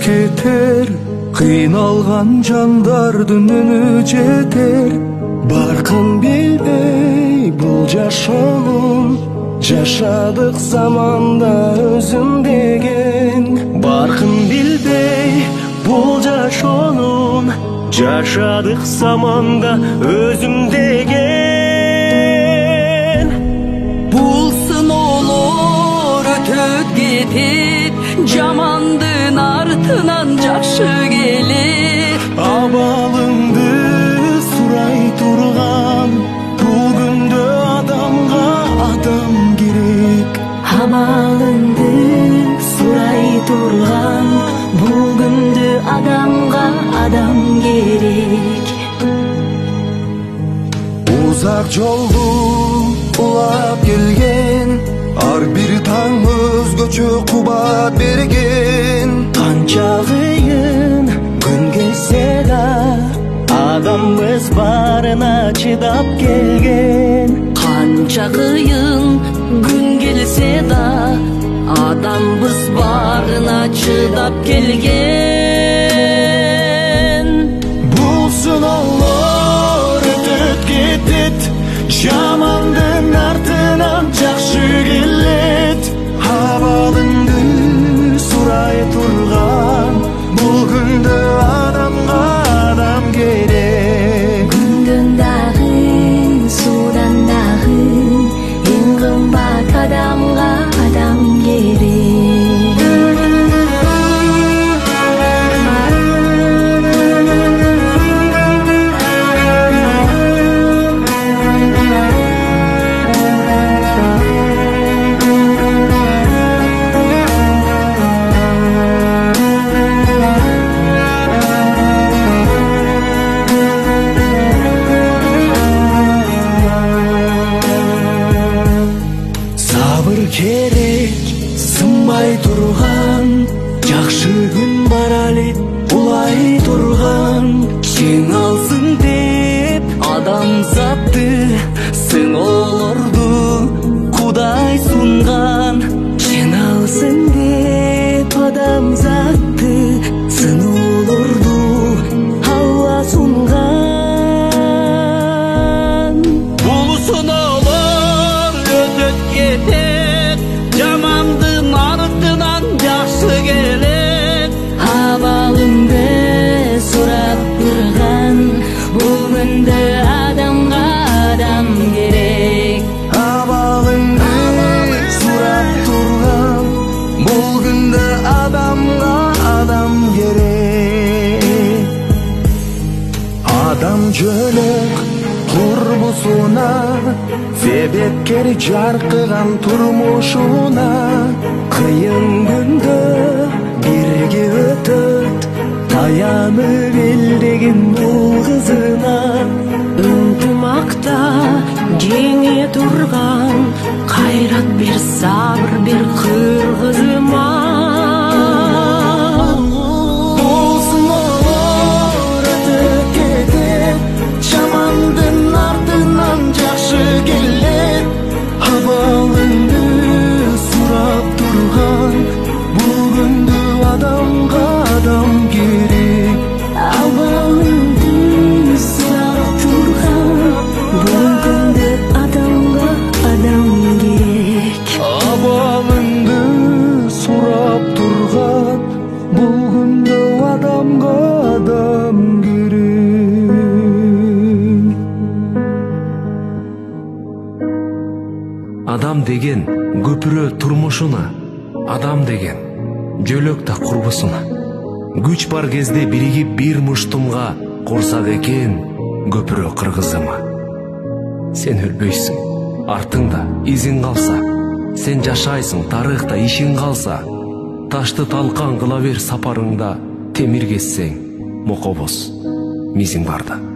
кетер, кыйналган жандардын үнү жетер. Баркын билбей бул жашоонун, жашадык заманда өзүм деген. Баркын билбей бул жашоонун, жашадык заманда өзүм деген. Бул сыноолор өтөп кетет, жамандын артынан жакшы келет. Абалыңды сурай турган, бул күндө адамга адам керек. Абалыңды сурай турган, бул күндө адамга адам керек. Узак жолду улап келген, ар бир таң өзгөчө кубат берген. Канча кыйын күн келсе да, адамбыз барына чыдап келген. Канча кыйын күн келсе да, адамбыз барына чыдап келген. Бул сыноолор өтөп кетет, жамандын артынан жакшы келет. Абалыңды сурай турган, бул күндө адамга адам керек. Күндөн дагы, суудан дагы, эң кымбат адамга адам керек. Керек, сынбай турган, жакшы күн бар али улай турган. Жеңалсын деп адамзатты, сыноолорду Кудай сунган. Жиналсын деп адамзатты, сыноолорду Алла сунган. Бул сыноолор өтөп кетет, жамандын артынан жакшы келет. Абалыңды сурап турган, бул күндө адамга адам керек. Абалыңды сурап турган, бул күндө адамга адам керек. Адам жөнөк турмусуна, себепкер жаркыган турмушуна. Кыйын күндө бирге өтөт, таянып элдеген бул кызына. Ынтымакта жеңе турган, кайрат бир, сабыр бир кыргызыма. Бул сыноолор өтөп кетет, жамандын артынан жакшы келет. Абалыңды сурап турган, бул күндө адамга адам керек. Абалыңды сурап турган, бул күндө адамга адам керек. Абалыңды сурап турган, бул күндө адамга адам керек. Адам деген көпүрө турмушуна, адам деген жөлөк да курбусуна. Күч бар кезде биригип бир муштумга курсак экен көпүрө кыргызыма. Сен өлбөйсүң, артыңда изиң калса, сен жашайсың, тарыхта ишиң калса. Ташты талкан кыла бер сапарыңда, темир кессең мокобоз мизиң барда.